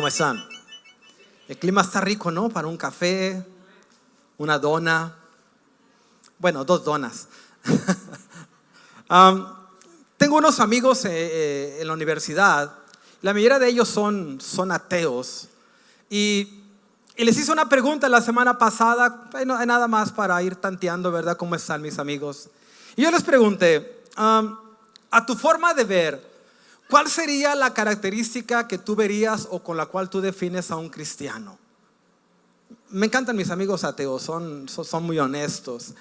¿Cómo están? El clima está rico, ¿no? Para un café, una dona. Bueno, 2 donas. Tengo unos amigos en la universidad. La mayoría de ellos son ateos. Y les hice una pregunta la semana pasada, nada más para ir tanteando, ¿verdad? ¿Cómo están mis amigos? Y yo les pregunté, a tu forma de ver, ¿cuál sería la característica que tú verías o con la cual tú defines a un cristiano? Me encantan mis amigos ateos, son muy honestos.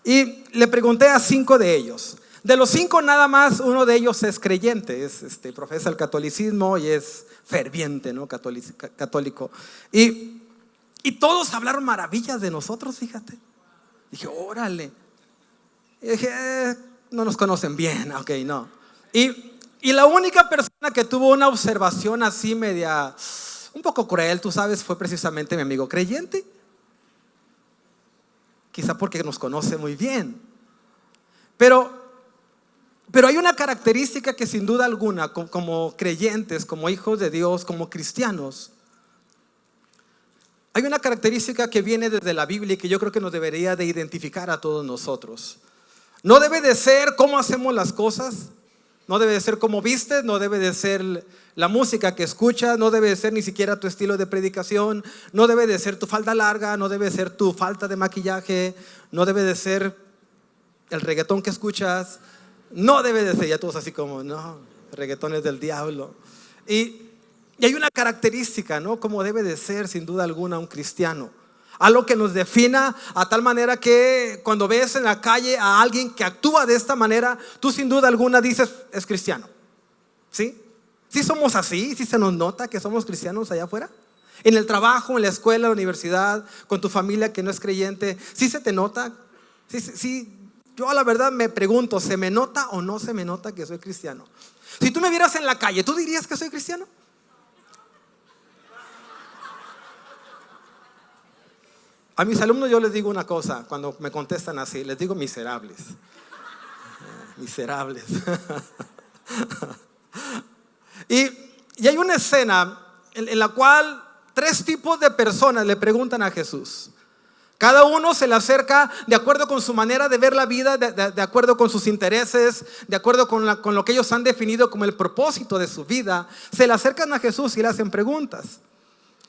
Y le pregunté a 5 de ellos. De los 5 nada más uno de ellos es creyente, profesa el catolicismo y es ferviente, ¿no? Católico. Y todos hablaron maravillas de nosotros, fíjate. Dije, órale. Y dije, no nos conocen bien, ok, no. Y la única persona que tuvo una observación así media, un poco cruel, tú sabes, fue precisamente mi amigo creyente. Quizá porque nos conoce muy bien. Pero hay una característica que sin duda alguna, como creyentes, como hijos de Dios, como cristianos, hay una característica que viene desde la Biblia y que yo creo que nos debería de identificar a todos nosotros. No debe de ser cómo hacemos las cosas, no debe de ser cómo vistes, no debe de ser la música que escuchas, no debe de ser ni siquiera tu estilo de predicación, no debe de ser tu falda larga, no debe de ser tu falta de maquillaje, no debe de ser el reggaetón que escuchas, no debe de ser, ya todos así como, no, el reggaetón es del diablo. Y hay una característica, ¿no? Como debe de ser sin duda alguna un cristiano. Algo que nos defina a tal manera que cuando ves en la calle a alguien que actúa de esta manera, tú sin duda alguna dices, es cristiano. ¿Sí? ¿Sí somos así? ¿Sí se nos nota que somos cristianos allá afuera? En el trabajo, en la escuela, en la universidad, con tu familia que no es creyente, ¿sí se te nota? Sí. Yo a la verdad me pregunto, ¿se me nota o no se me nota que soy cristiano? Si tú me vieras en la calle, ¿tú dirías que soy cristiano? A mis alumnos yo les digo una cosa cuando me contestan así, les digo miserables. Miserables. Y hay una escena en la cual 3 tipos de personas le preguntan a Jesús. Cada uno se le acerca de acuerdo con su manera de ver la vida, de acuerdo con sus intereses, de acuerdo con lo que ellos han definido como el propósito de su vida. Se le acercan a Jesús y le hacen preguntas.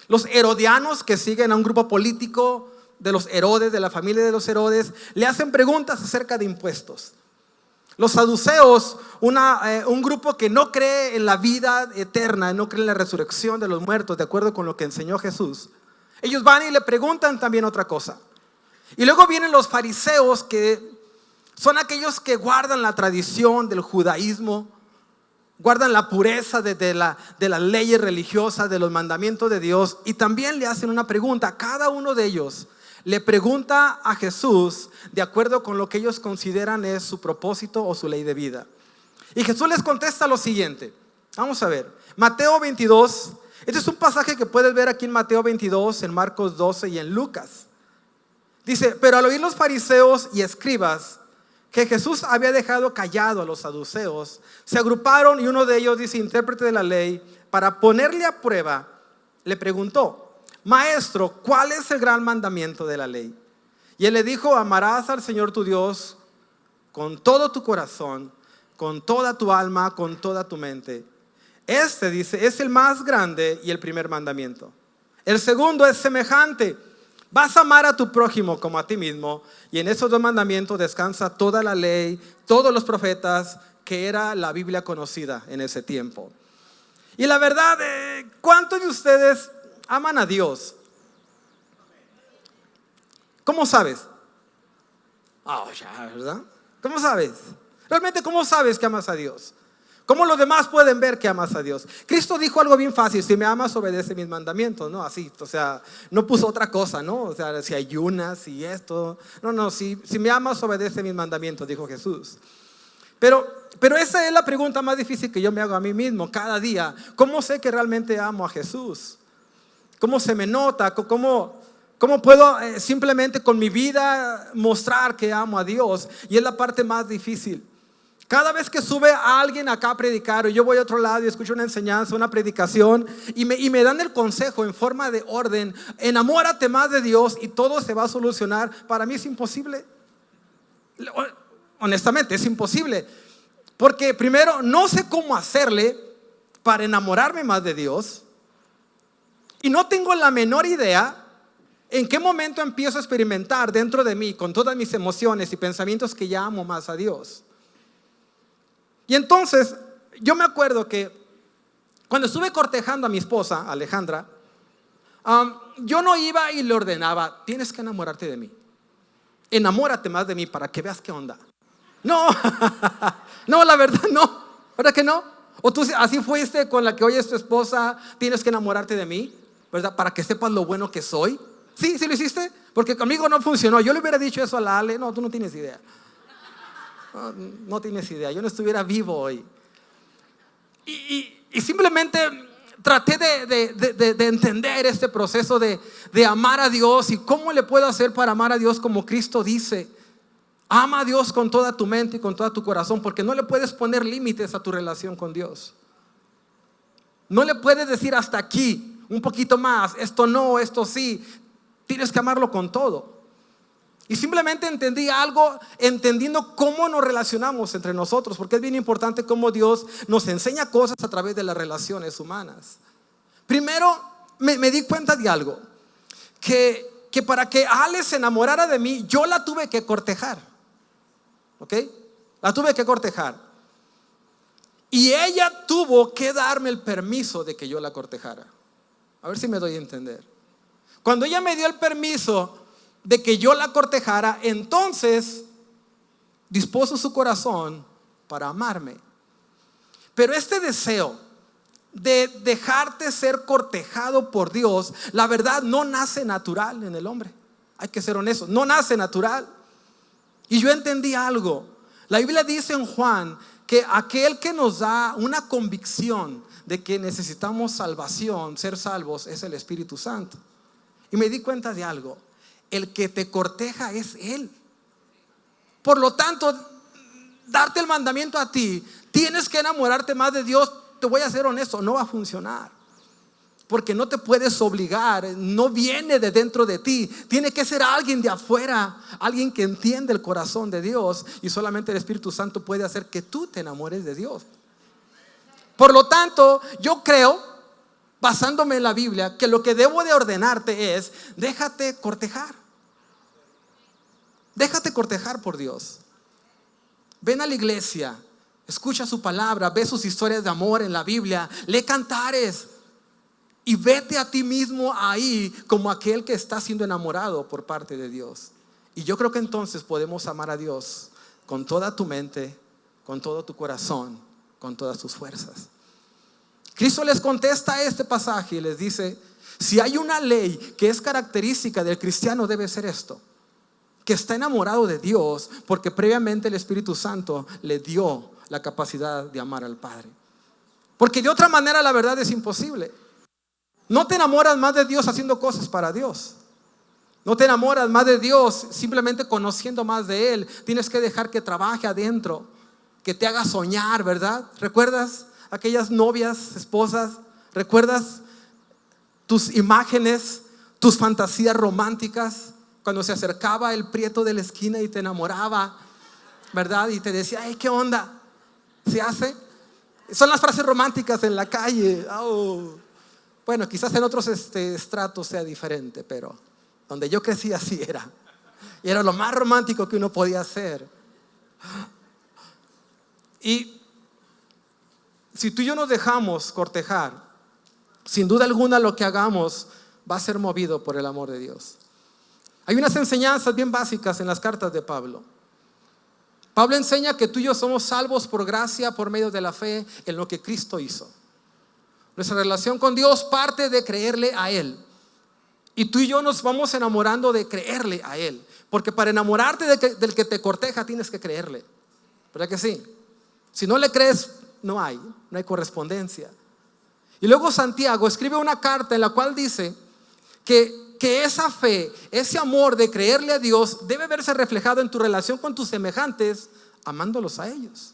Los herodianos, que siguen a un grupo político de los Herodes, de la familia de los Herodes, le hacen preguntas acerca de impuestos. Los saduceos, un grupo que no cree en la vida eterna, no cree en la resurrección de los muertos, de acuerdo con lo que enseñó Jesús, ellos van y le preguntan también otra cosa. Y luego vienen los fariseos, que son aquellos que guardan la tradición del judaísmo, guardan la pureza de las leyes religiosas, de los mandamientos de Dios, y también le hacen una pregunta. Cada uno de ellos le pregunta a Jesús de acuerdo con lo que ellos consideran es su propósito o su ley de vida. Y Jesús les contesta lo siguiente. Vamos a ver, Mateo 22. Este es un pasaje que puedes ver aquí en Mateo 22, en Marcos 12 y en Lucas. Dice, pero al oír los fariseos y escribas que Jesús había dejado callado a los saduceos, se agruparon y uno de ellos, dice, intérprete de la ley, para ponerle a prueba, le preguntó, Maestro, ¿cuál es el gran mandamiento de la ley? Y él le dijo, amarás al Señor tu Dios con todo tu corazón, con toda tu alma, con toda tu mente. Dice, es el más grande y el primer mandamiento. El segundo es semejante. Vas a amar a tu prójimo como a ti mismo. Y en esos 2 mandamientos descansa toda la ley, todos los profetas, que era la Biblia conocida en ese tiempo. Y la verdad, ¿cuántos de ustedes aman a Dios? ¿Cómo sabes? Ya, ¿verdad? ¿Cómo sabes? Realmente, ¿cómo sabes que amas a Dios? ¿Cómo los demás pueden ver que amas a Dios? Cristo dijo algo bien fácil: si me amas, obedece mis mandamientos, ¿no? Así, o sea, no puso otra cosa, ¿no? O sea, si ayunas y esto. No, si me amas, obedece mis mandamientos, dijo Jesús. Pero esa es la pregunta más difícil que yo me hago a mí mismo cada día. ¿Cómo sé que realmente amo a Jesús? ¿Cómo se me nota? ¿Cómo puedo simplemente con mi vida mostrar que amo a Dios? Y es la parte más difícil. Cada vez que sube a alguien acá a predicar, o yo voy a otro lado y escucho una enseñanza, una predicación, y me dan el consejo en forma de orden: enamórate más de Dios y todo se va a solucionar. Para mí es imposible. Honestamente, es imposible. Porque primero, no sé cómo hacerle para enamorarme más de Dios. Y no tengo la menor idea en qué momento empiezo a experimentar dentro de mí, con todas mis emociones y pensamientos, que ya amo más a Dios. Y entonces yo me acuerdo que cuando estuve cortejando a mi esposa, Alejandra, yo no iba y le ordenaba: tienes que enamorarte de mí, enamórate más de mí para que veas qué onda. No, no, la verdad no, ¿verdad que no? O tú así fuiste con la que hoy es tu esposa: tienes que enamorarte de mí, ¿verdad? Para que sepas lo bueno que soy. Sí, sí lo hiciste, porque conmigo no funcionó. Yo le hubiera dicho eso a la Ale: no, tú no tienes idea. No tienes idea, yo no estuviera vivo hoy. Y simplemente traté de entender este proceso de amar a Dios, y cómo le puedo hacer para amar a Dios como Cristo dice: ama a Dios con toda tu mente y con todo tu corazón, porque no le puedes poner límites a tu relación con Dios. No le puedes decir hasta aquí, un poquito más, esto no, esto sí. Tienes que amarlo con todo. Y simplemente entendí algo, entendiendo cómo nos relacionamos entre nosotros, porque es bien importante cómo Dios nos enseña cosas a través de las relaciones humanas. Primero me di cuenta de algo, que para que Ale se enamorara de mí, yo la tuve que cortejar. ¿Ok? La tuve que cortejar. Y ella tuvo que darme el permiso de que yo la cortejara. A ver si me doy a entender. Cuando ella me dio el permiso de que yo la cortejara, entonces dispuso su corazón para amarme. Pero este deseo de dejarte ser cortejado por Dios, la verdad, no nace natural en el hombre. Hay que ser honestos, no nace natural. Y yo entendí algo. La Biblia dice en Juan que aquel que nos da una convicción de que necesitamos salvación, ser salvos, es el Espíritu Santo. Y me di cuenta de algo: el que te corteja es Él. Por lo tanto, darte el mandamiento a ti: tienes que enamorarte más de Dios, te voy a ser honesto, no va a funcionar. Porque no te puedes obligar, no viene de dentro de ti. Tiene que ser alguien de afuera, alguien que entiende el corazón de Dios. Y solamente el Espíritu Santo puede hacer que tú te enamores de Dios. Por lo tanto, yo creo, basándome en la Biblia, que lo que debo de ordenarte es: déjate cortejar. Déjate cortejar por Dios. Ven a la iglesia, escucha su palabra, ve sus historias de amor en la Biblia, lee cantares, y vete a ti mismo ahí como aquel que está siendo enamorado por parte de Dios. Y yo creo que entonces podemos amar a Dios con toda tu mente, con todo tu corazón, con todas tus fuerzas. Cristo les contesta este pasaje y les dice: si hay una ley que es característica del cristiano, debe ser esto: que está enamorado de Dios, porque previamente el Espíritu Santo le dio la capacidad de amar al Padre. Porque de otra manera, la verdad, es imposible. No te enamoras más de Dios haciendo cosas para Dios. No te enamoras más de Dios simplemente conociendo más de Él. Tienes que dejar que trabaje adentro, que te haga soñar, ¿verdad? ¿Recuerdas aquellas novias, esposas? ¿Recuerdas tus imágenes, tus fantasías románticas? Cuando se acercaba el prieto de la esquina y te enamoraba, ¿verdad? Y te decía: ay, ¿qué onda? ¿Se hace? Son las frases románticas en la calle. Oh. Bueno, quizás en otros estratos sea diferente, pero donde yo crecí así era. Y era lo más romántico que uno podía hacer. Y si tú y yo nos dejamos cortejar, sin duda alguna lo que hagamos va a ser movido por el amor de Dios. Hay unas enseñanzas bien básicas en las cartas de Pablo. Pablo enseña que tú y yo somos salvos por gracia, por medio de la fe en lo que Cristo hizo. Nuestra relación con Dios parte de creerle a Él. Y tú y yo nos vamos enamorando de creerle a Él. Porque para enamorarte del que te corteja, tienes que creerle. ¿Verdad que sí? Si no le crees, no hay correspondencia. Y luego Santiago escribe una carta en la cual dice que esa fe, ese amor de creerle a Dios debe verse reflejado en tu relación con tus semejantes, amándolos a ellos.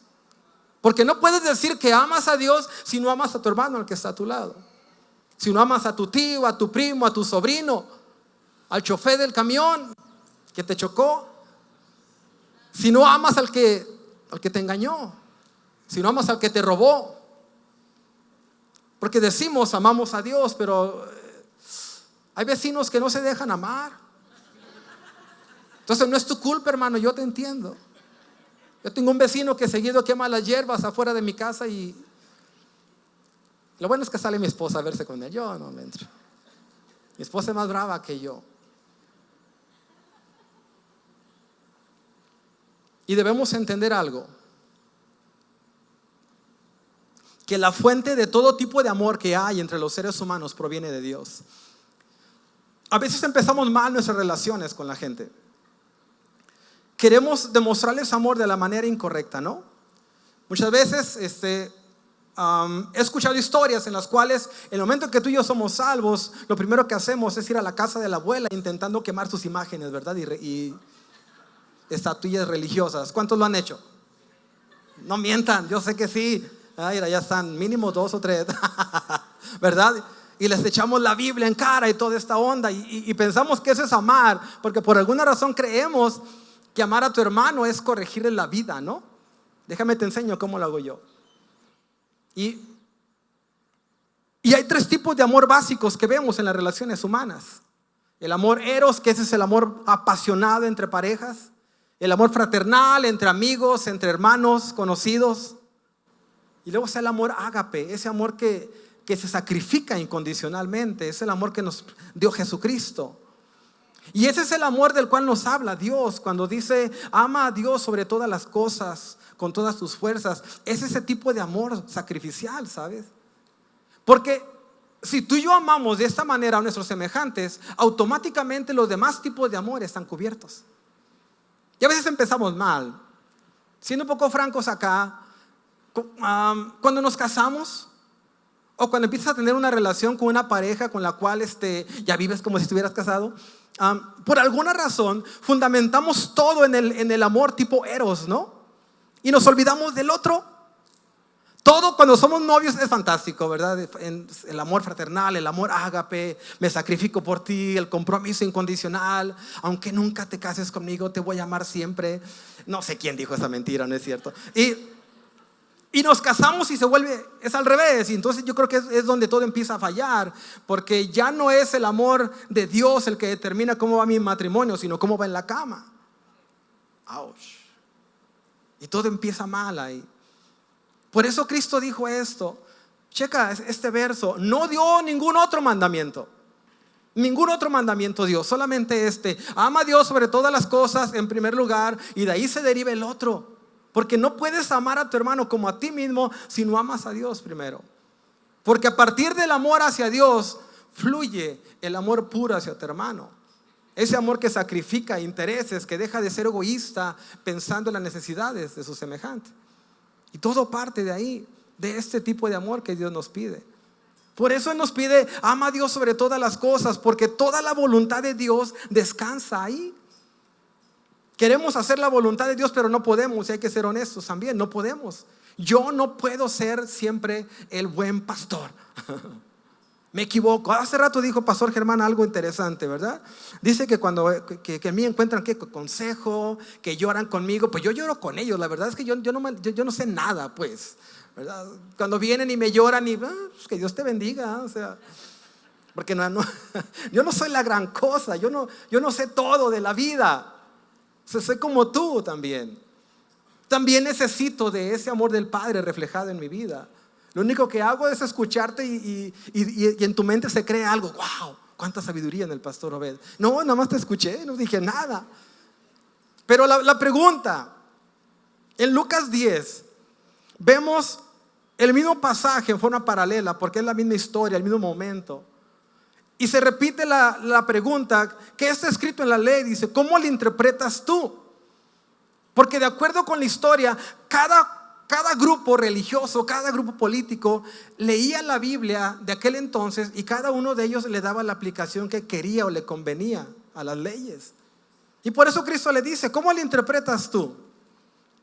Porque no puedes decir que amas a Dios si no amas a tu hermano, al que está a tu lado. Si no amas a tu tío, a tu primo, a tu sobrino, al chofer del camión que te chocó. Si no amas al que te engañó. Si no amas al que te robó. Porque decimos amamos a Dios, pero hay vecinos que no se dejan amar. Entonces no es tu culpa, hermano, yo te entiendo. Yo tengo un vecino que seguido quema las hierbas afuera de mi casa y lo bueno es que sale mi esposa a verse con él. Yo no me entro. Mi esposa es más brava que yo. Y debemos entender algo. Que la fuente de todo tipo de amor que hay entre los seres humanos proviene de Dios. A veces empezamos mal nuestras relaciones con la gente. Queremos demostrarles amor de la manera incorrecta, ¿no? Muchas veces he escuchado historias en las cuales en el momento en que tú y yo somos salvos, lo primero que hacemos es ir a la casa de la abuela intentando quemar sus imágenes, ¿verdad? Y estatuillas religiosas. ¿Cuántos lo han hecho? No mientan, yo sé que sí. Ay, ya están mínimo 2 o 3, ¿verdad? Y les echamos la Biblia en cara y toda esta onda y pensamos que eso es amar, porque por alguna razón creemos que amar a tu hermano es corregirle la vida, ¿no? Déjame te enseño cómo lo hago yo. Y hay 3 tipos de amor básicos que vemos en las relaciones humanas. El amor eros, que ese es el amor apasionado entre parejas. El amor fraternal entre amigos, entre hermanos, conocidos. Y luego está el amor ágape, ese amor que se sacrifica incondicionalmente. Es el amor que nos dio Jesucristo. Y ese es el amor del cual nos habla Dios cuando dice ama a Dios sobre todas las cosas, con todas tus fuerzas. Es ese tipo de amor sacrificial, ¿sabes? Porque si tú y yo amamos de esta manera a nuestros semejantes, automáticamente los demás tipos de amor están cubiertos. Y a veces empezamos mal. Siendo un poco francos acá, cuando nos casamos o cuando empiezas a tener una relación con una pareja con la cual ya vives como si estuvieras casado, por alguna razón fundamentamos todo en el amor tipo eros, ¿no? Y nos olvidamos del otro. Todo cuando somos novios es fantástico, ¿verdad? El amor fraternal, el amor ágape, me sacrifico por ti, el compromiso incondicional, aunque nunca te cases conmigo, te voy a amar siempre. No sé quién dijo esa mentira, ¿no es cierto? Y nos casamos y se vuelve, es al revés. Y entonces yo creo que es donde todo empieza a fallar, porque ya no es el amor de Dios el que determina cómo va mi matrimonio, sino cómo va en la cama. Ouch. Y todo empieza mal ahí. Por eso Cristo dijo esto. Checa este verso. No dio ningún otro mandamiento. Ningún otro mandamiento dio, solamente este. Ama a Dios sobre todas las cosas en primer lugar, y de ahí se deriva el otro. Porque no puedes amar a tu hermano como a ti mismo si no amas a Dios primero. Porque a partir del amor hacia Dios fluye el amor puro hacia tu hermano. Ese amor que sacrifica intereses, que deja de ser egoísta pensando en las necesidades de su semejante. Y todo parte de ahí, de este tipo de amor que Dios nos pide. Por eso Él nos pide, ama a Dios sobre todas las cosas, porque toda la voluntad de Dios descansa ahí. Queremos hacer la voluntad de Dios, pero no podemos, y hay que ser honestos también, no podemos. Yo no puedo ser siempre el buen pastor. Me equivoco. Hace rato dijo Pastor Germán algo interesante, ¿verdad? Dice que cuando que en mí encuentran consejo, que lloran conmigo, pues yo lloro con ellos. La verdad es que yo no sé nada, pues, ¿verdad? Cuando vienen y me lloran y pues que Dios te bendiga, o sea, porque yo no soy la gran cosa, yo no sé todo de la vida. Soy como tú también. También necesito de ese amor del Padre reflejado en mi vida. Lo único que hago es escucharte y en tu mente se crea algo. Wow, cuánta sabiduría en el pastor Obed. No, nada más te escuché, no dije nada. Pero la pregunta, en Lucas 10 vemos el mismo pasaje en forma paralela, porque es la misma historia, el mismo momento. Y se repite la pregunta, ¿qué está escrito en la ley? Dice, ¿cómo lo interpretas tú? Porque de acuerdo con la historia, cada grupo religioso, cada grupo político leía la Biblia de aquel entonces y cada uno de ellos le daba la aplicación que quería o le convenía a las leyes. Y por eso Cristo le dice, ¿cómo lo interpretas tú?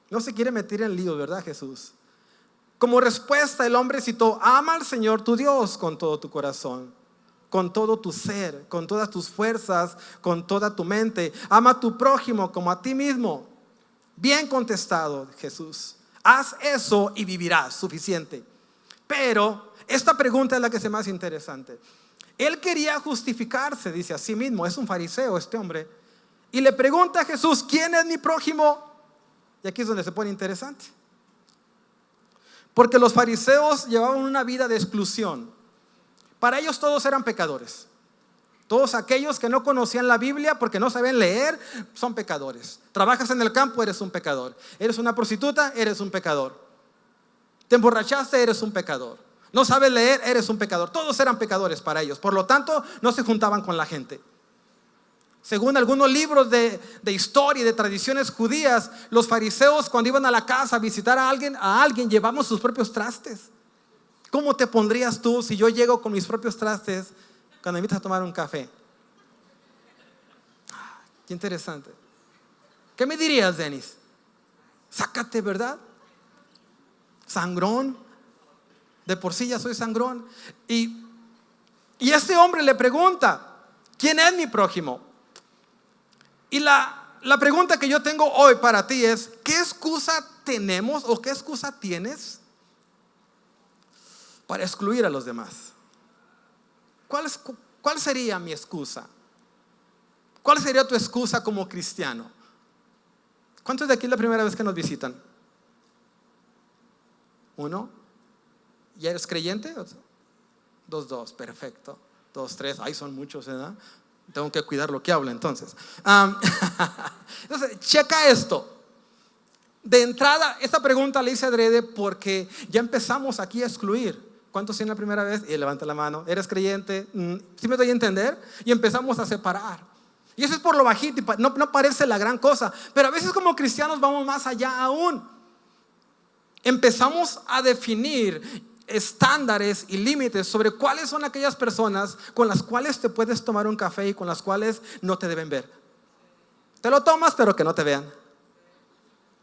No se quiere meter en lío, ¿verdad, Jesús? Como respuesta, el hombre citó: ama al Señor tu Dios con todo tu corazón, con todo tu ser, con todas tus fuerzas, con toda tu mente. Ama a tu prójimo como a ti mismo. Bien contestado, Jesús. Haz eso y vivirás. Suficiente. Pero esta pregunta es la que se me hace interesante. Él quería justificarse, dice, a sí mismo. Es un fariseo este hombre. Y le pregunta a Jesús: ¿quién es mi prójimo? Y aquí es donde se pone interesante. Porque los fariseos llevaban una vida de exclusión. Para ellos todos eran pecadores. Todos aquellos que no conocían la Biblia porque no sabían leer son pecadores. Trabajas en el campo, eres un pecador. Eres una prostituta, eres un pecador. Te emborrachaste, eres un pecador. No sabes leer, eres un pecador. Todos eran pecadores para ellos. Por lo tanto, no se juntaban con la gente. Según algunos libros de historia y de tradiciones judías, los fariseos, cuando iban a la casa a visitar a alguien llevaban sus propios trastes. ¿Cómo te pondrías tú si yo llego con mis propios trastes cuando me invitas a tomar un café? Qué interesante. ¿Qué me dirías, Denis? Sácate, ¿verdad? Sangrón. De por sí ya soy sangrón. Y este hombre le pregunta: ¿quién es mi prójimo? Y la pregunta que yo tengo hoy para ti es: ¿qué excusa tenemos o qué excusa tienes para excluir a los demás? ¿Cuál sería mi excusa? ¿Cuál sería tu excusa como cristiano? ¿Cuántos de aquí es la primera vez que nos visitan? ¿Uno? ¿Ya eres creyente? Dos, perfecto. 2, 3, ay, son muchos, ¿verdad? Tengo que cuidar lo que hablo entonces. Entonces, checa esto. De entrada, esta pregunta la hice adrede porque ya empezamos aquí a excluir. ¿Cuántos tienen la primera vez? Y levanta la mano. ¿Eres creyente? ¿Sí me doy a entender? Y empezamos a separar. Y eso es por lo bajito, no parece la gran cosa. Pero a veces como cristianos vamos más allá aún. Empezamos a definir estándares y límites sobre cuáles son aquellas personas con las cuales te puedes tomar un café y con las cuales no te deben ver. Te lo tomas, pero que no te vean.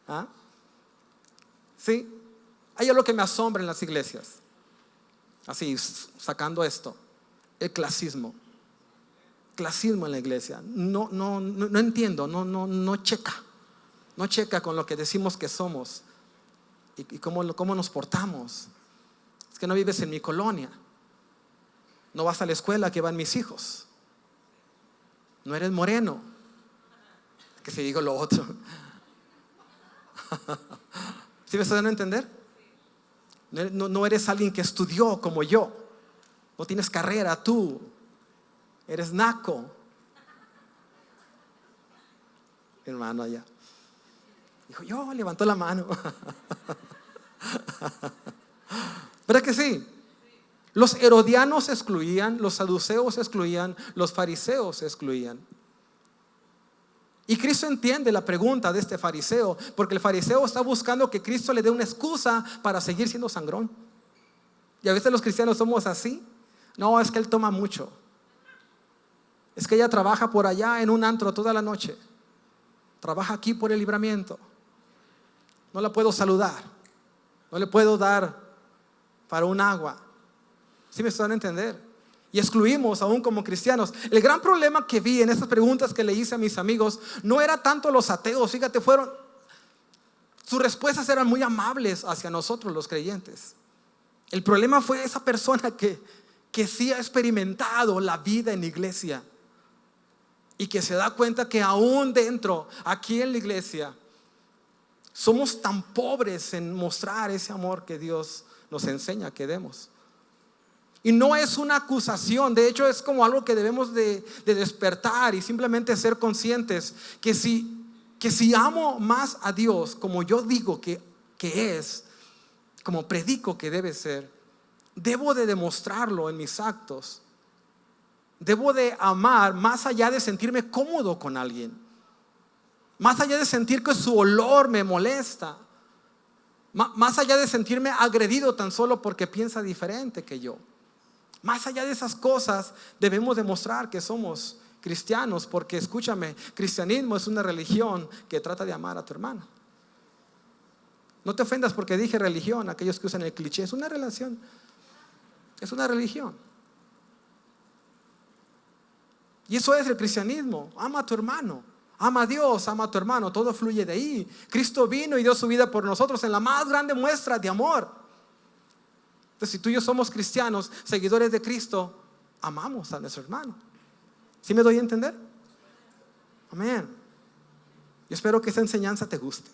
¿Ah? Sí. Hay algo que me asombra en las iglesias. Así, sacando esto: el clasismo. Clasismo en la iglesia. No entiendo, no checa. No checa con lo que decimos que somos y cómo nos portamos. Es que no vives en mi colonia. No vas a la escuela que van mis hijos. No eres moreno. Que si digo lo otro. ¿Sí me estás dando a entender? No eres alguien que estudió como yo. No tienes carrera tú. Eres naco. Hermano allá dijo: yo, levantó la mano. ¿Verdad que sí? Los herodianos excluían, los saduceos excluían, los fariseos excluían. Y Cristo entiende la pregunta de este fariseo, porque el fariseo está buscando que Cristo le dé una excusa para seguir siendo sangrón. Y a veces los cristianos somos así. No, es que él toma mucho. Es que ella trabaja por allá en un antro toda la noche. Trabaja aquí por el Libramiento. No la puedo saludar. No le puedo dar para un agua. ¿Sí me están a entender? Y excluimos aún como cristianos. El gran problema que vi en estas preguntas que le hice a mis amigos no era tanto los ateos. Fíjate, sus respuestas eran muy amables hacia nosotros los creyentes. El problema fue esa persona que sí ha experimentado la vida en la iglesia y que se da cuenta que aún dentro, aquí en la iglesia, somos tan pobres en mostrar ese amor que Dios nos enseña que demos. Y no es una acusación, de hecho es como algo que debemos de despertar y simplemente ser conscientes que si amo más a Dios como yo digo que es, como predico que debe ser, debo de demostrarlo en mis actos. Debo de amar más allá de sentirme cómodo con alguien, más allá de sentir que su olor me molesta, más allá de sentirme agredido tan solo porque piensa diferente que yo. Más allá de esas cosas debemos demostrar que somos cristianos, porque escúchame, cristianismo es una religión que trata de amar a tu hermano. No te ofendas porque dije religión, aquellos que usan el cliché. Es una relación, es una religión. Y eso es el cristianismo. Ama a tu hermano, ama a Dios, ama a tu hermano. Todo fluye de ahí. Cristo vino y dio su vida por nosotros en la más grande muestra de amor. Entonces, si tú y yo somos cristianos, seguidores de Cristo, amamos a nuestro hermano. ¿Sí me doy a entender? Amén. Yo espero que esa enseñanza te guste.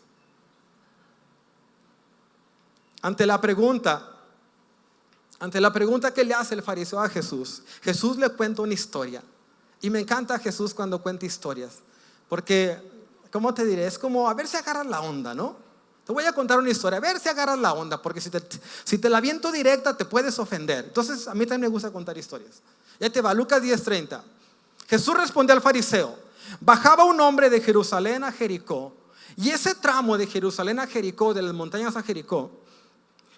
Ante la pregunta que le hace el fariseo a Jesús, Jesús le cuenta una historia. Y me encanta Jesús cuando cuenta historias, porque, ¿cómo te diré? Es como a ver si agarras la onda, ¿no? Te voy a contar una historia, a ver si agarras la onda, porque si te la viento directa te puedes ofender. Entonces a mí también me gusta contar historias. Ya te va, Lucas 10:30. Jesús respondió al fariseo: bajaba un hombre de Jerusalén a Jericó, y ese tramo de Jerusalén a Jericó, de las montañas a Jericó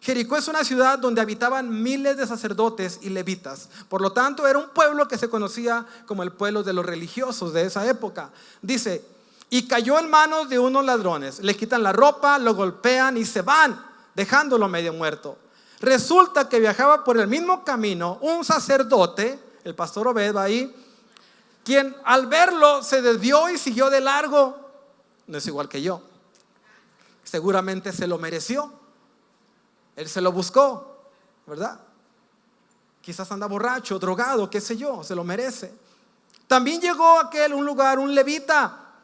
es una ciudad donde habitaban miles de sacerdotes y levitas. Por lo tanto, era un pueblo que se conocía como el pueblo de los religiosos de esa época. Dice: y cayó en manos de unos ladrones. Le quitan la ropa, lo golpean y se van, dejándolo medio muerto. Resulta que viajaba por el mismo camino un sacerdote, el pastor Obed va ahí, quien al verlo se desvió y siguió de largo. No es igual que yo. Seguramente se lo mereció. Él se lo buscó, ¿verdad? Quizás anda borracho, drogado, qué sé yo, se lo merece. También llegó a un lugar, un levita,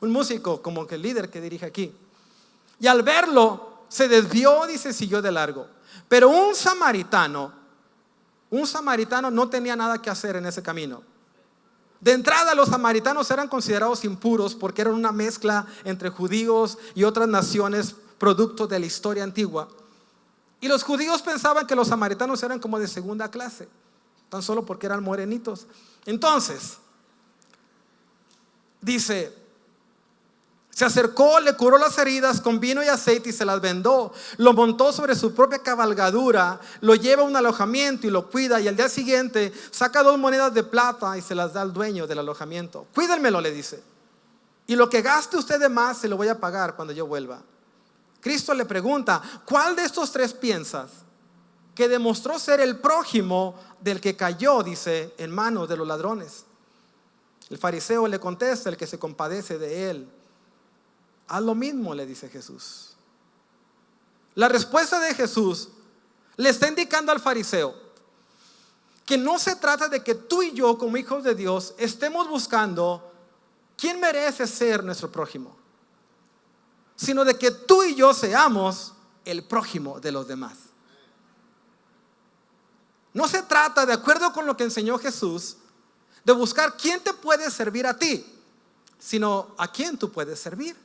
un músico, como que el líder que dirige aquí. Y al verlo, se desvió y se siguió de largo. Pero un samaritano no tenía nada que hacer en ese camino. De entrada, los samaritanos eran considerados impuros porque eran una mezcla entre judíos y otras naciones, producto de la historia antigua. Y los judíos pensaban que los samaritanos eran como de segunda clase, tan solo porque eran morenitos. Entonces, dice, se acercó, le curó las heridas con vino y aceite y se las vendó. Lo montó sobre su propia cabalgadura, lo lleva a un alojamiento y lo cuida. Y al día siguiente saca 2 monedas de plata y se las da al dueño del alojamiento. Cuídenmelo, le dice, y lo que gaste usted de más se lo voy a pagar cuando yo vuelva. Cristo le pregunta: ¿cuál de estos 3 piensas que demostró ser el prójimo del que cayó, dice, en manos de los ladrones? El fariseo le contesta: el que se compadece de él. Haz lo mismo, le dice Jesús. La respuesta de Jesús le está indicando al fariseo que no se trata de que tú y yo, como hijos de Dios, estemos buscando quién merece ser nuestro prójimo, sino de que tú y yo seamos el prójimo de los demás. No se trata, de acuerdo con lo que enseñó Jesús, de buscar quién te puede servir a ti, sino a quién tú puedes servir.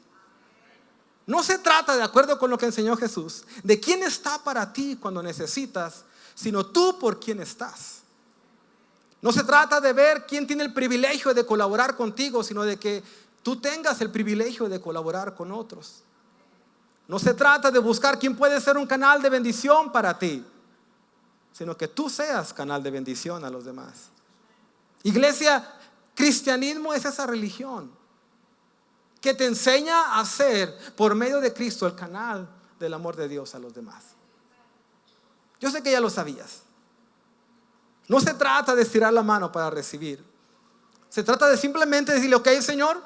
No se trata, de acuerdo con lo que enseñó Jesús, de quién está para ti cuando necesitas, sino tú por quién estás. No se trata de ver quién tiene el privilegio de colaborar contigo, sino de que tú tengas el privilegio de colaborar con otros. No se trata de buscar quién puede ser un canal de bendición para ti, sino que tú seas canal de bendición a los demás. Iglesia, cristianismo es esa religión que te enseña a ser, por medio de Cristo, el canal del amor de Dios a los demás. Yo sé que ya lo sabías. No se trata de estirar la mano para recibir. Se trata de simplemente decirle: ok, Señor,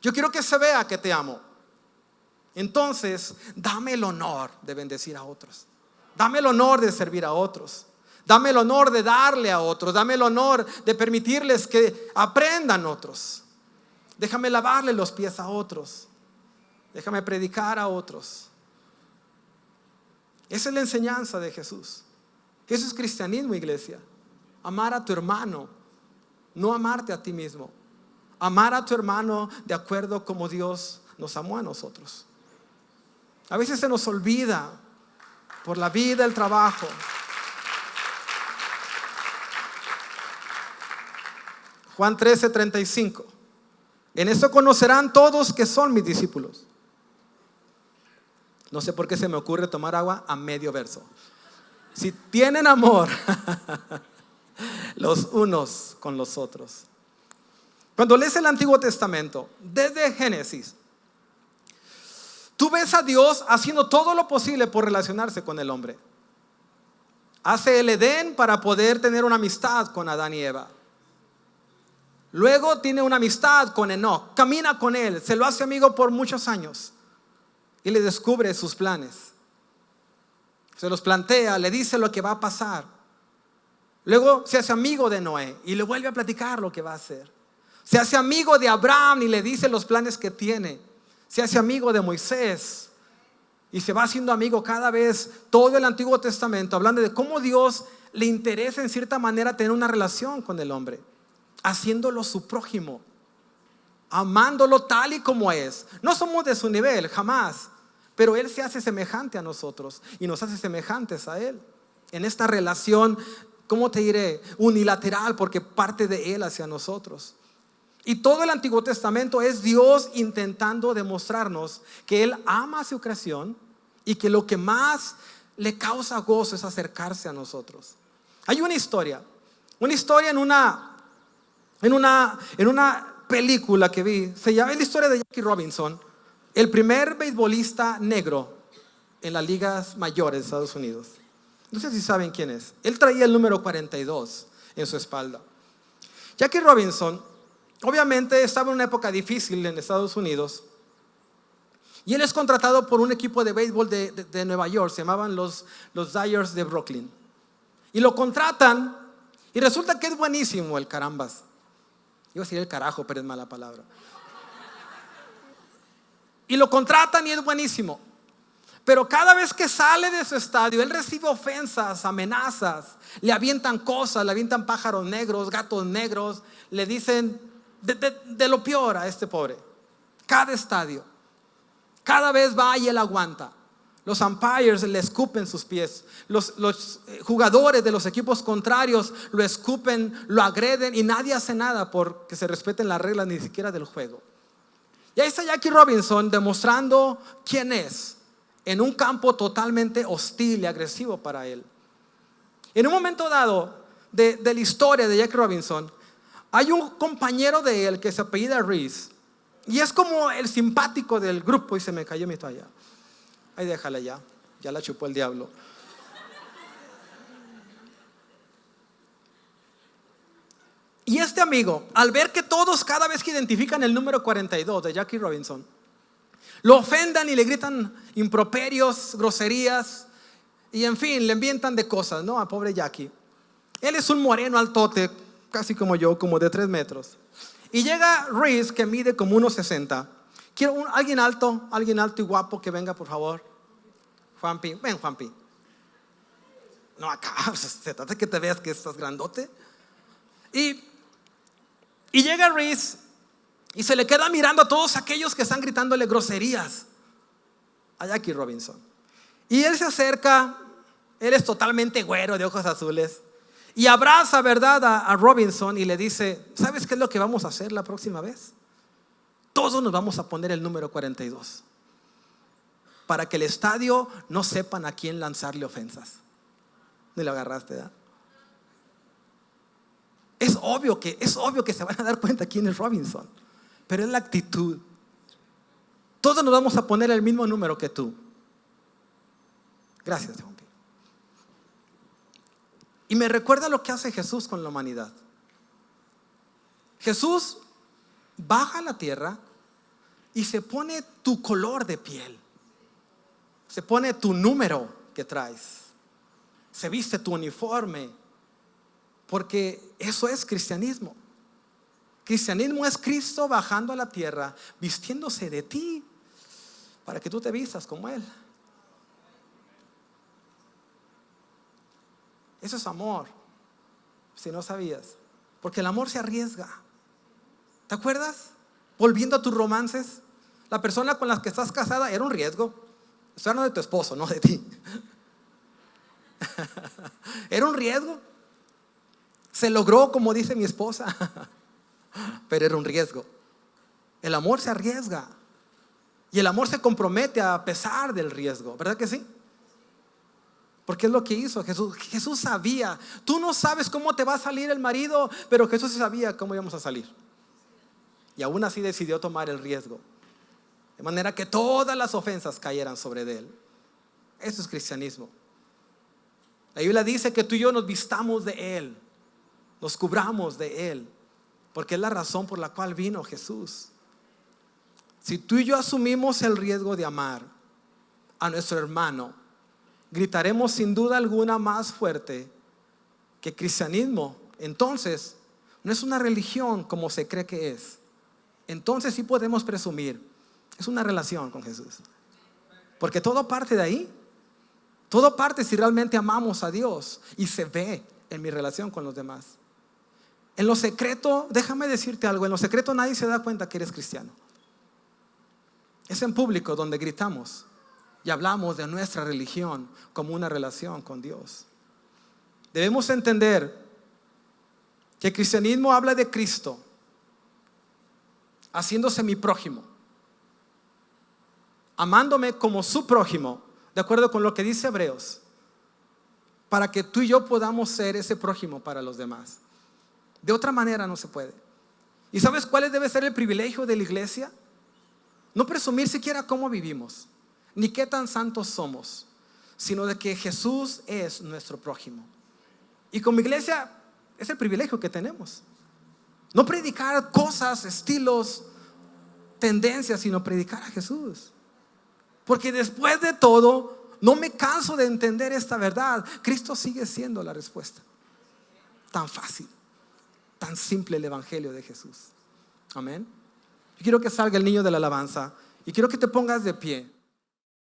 yo quiero que se vea que te amo. Entonces, dame el honor de bendecir a otros. Dame el honor de servir a otros. Dame el honor de darle a otros. Dame el honor de permitirles que aprendan otros. Déjame lavarle los pies a otros. Déjame predicar a otros. Esa es la enseñanza de Jesús. Eso es cristianismo, iglesia. Amar a tu hermano, no amarte a ti mismo. Amar a tu hermano de acuerdo como Dios nos amó a nosotros. A veces se nos olvida por la vida, el trabajo. Juan 13:35. En esto conocerán todos que son mis discípulos. No sé por qué se me ocurre tomar agua a medio verso. Si tienen amor los unos con los otros. Cuando lees el Antiguo Testamento, desde Génesis, Tú ves a Dios haciendo todo lo posible por relacionarse con el hombre. Hace el Edén para poder tener una amistad con Adán y Eva. Luego tiene una amistad con Enoc, camina con él, se lo hace amigo por muchos años y le descubre sus planes. Se los plantea, le dice lo que va a pasar. Luego se hace amigo de Noé y le vuelve a platicar lo que va a hacer. Se hace amigo de Abraham y le dice los planes que tiene. Se hace amigo de Moisés y se va haciendo amigo cada vez, todo el Antiguo Testamento, hablando de cómo Dios le interesa en cierta manera tener una relación con el hombre, haciéndolo su prójimo, amándolo tal y como es. No somos de su nivel, jamás, pero Él se hace semejante a nosotros y nos hace semejantes a Él en esta relación, ¿cómo te diré? Unilateral, porque parte de Él hacia nosotros. Y todo el Antiguo Testamento es Dios intentando demostrarnos que Él ama a su creación y que lo que más le causa gozo es acercarse a nosotros. Hay una historia en una película que vi, se llama la historia de Jackie Robinson, el primer beisbolista negro en las ligas mayores de Estados Unidos. No sé si saben quién es. Él traía el número 42 en su espalda. Jackie Robinson obviamente estaba en una época difícil en Estados Unidos y él es contratado por un equipo de béisbol de Nueva York, se llamaban los Dodgers de Brooklyn, y lo contratan y resulta que es buenísimo el carambas. Iba a decir el carajo, pero es mala palabra. Y lo contratan y es buenísimo. Pero cada vez que sale de su estadio, él recibe ofensas, amenazas, le avientan cosas, le avientan pájaros negros, gatos negros, le dicen de lo peor a este pobre. Cada estadio, cada vez va y él aguanta. Los umpires le escupen sus pies. Los jugadores de los equipos contrarios lo escupen, lo agreden y nadie hace nada porque se respeten las reglas ni siquiera del juego. Y ahí está Jackie Robinson demostrando quién es en un campo totalmente hostil y agresivo para él. En un momento dado de la historia de Jackie Robinson, hay un compañero de él que se apellida Reese y es como el simpático del grupo. Y se me cayó mi toalla. Ahí déjala ya la chupó el diablo. Y este amigo, al ver que todos cada vez que identifican el número 42 de Jackie Robinson, lo ofendan y le gritan improperios, groserías y en fin, le inventan de cosas, ¿no? A pobre Jackie. Él es un moreno altote, casi como yo, como de 3 metros. Y llega Reese, que mide como 1.60. Quiero alguien alto y guapo que venga, por favor. Juanpi, ven Juanpi. No, acá, se trata de que te veas que estás grandote. Y llega Reese y se le queda mirando a todos aquellos que están gritándole groserías a Jackie Robinson. Y él se acerca, él es totalmente güero, de ojos azules, y abraza, ¿verdad?, a Robinson y le dice: ¿sabes qué es lo que vamos a hacer la próxima vez? Todos nos vamos a poner el número 42 para que el estadio no sepan a quién lanzarle ofensas. ¿No lo agarraste, verdad? Es obvio que se van a dar cuenta quién es Robinson, pero es la actitud. Todos nos vamos a poner el mismo número que tú. Gracias, Juan. Y me recuerda lo que hace Jesús con la humanidad. Jesús baja a la tierra y se pone tu color de piel, se pone tu número que traes, se viste tu uniforme, porque eso es cristianismo. Cristianismo es Cristo bajando a la tierra, vistiéndose de ti para que tú te vistas como Él. Eso es amor, si no sabías, porque el amor se arriesga. ¿Te acuerdas? Volviendo a tus romances, la persona con la que estás casada era un riesgo. Estoy hablando de tu esposo, no de ti. Era un riesgo. Se logró, como dice mi esposa, pero era un riesgo. El amor se arriesga y el amor se compromete a pesar del riesgo, ¿verdad que sí? Porque es lo que hizo Jesús. Jesús sabía. Tú no sabes cómo te va a salir el marido, pero Jesús sabía cómo íbamos a salir. Y aún así decidió tomar el riesgo. de manera que todas las ofensas cayeran sobre de él. Eso es cristianismo. La Biblia dice que tú y yo nos vistamos de él, nos cubramos de él, porque es la razón por la cual vino Jesús. Si tú y yo asumimos el riesgo de amar a nuestro hermano, gritaremos sin duda alguna más fuerte que cristianismo. Entonces no es una religión como se cree que es. Entonces sí podemos presumir, es una relación con Jesús, porque todo parte de ahí. Todo parte si realmente amamos a Dios, y se ve en mi relación con los demás. En lo secreto, déjame decirte algo, en lo secreto nadie se da cuenta que eres cristiano. Es en público donde gritamos y hablamos de nuestra religión como una relación con Dios. Debemos entender que el cristianismo habla de Cristo haciéndose mi prójimo, amándome como su prójimo, de acuerdo con lo que dice Hebreos, para que tú y yo podamos ser ese prójimo para los demás. De otra manera no se puede. ¿Y sabes cuál debe ser el privilegio de la iglesia? No presumir siquiera cómo vivimos, ni qué tan santos somos, sino de que Jesús es nuestro prójimo. Y como iglesia es el privilegio que tenemos. No predicar cosas, estilos, tendencias, sino predicar a Jesús. Porque después de todo, no me canso de entender esta verdad. Cristo sigue siendo la respuesta. Tan fácil, tan simple el evangelio de Jesús. Amén. Yo quiero que salga el niño de la alabanza y quiero que te pongas de pie.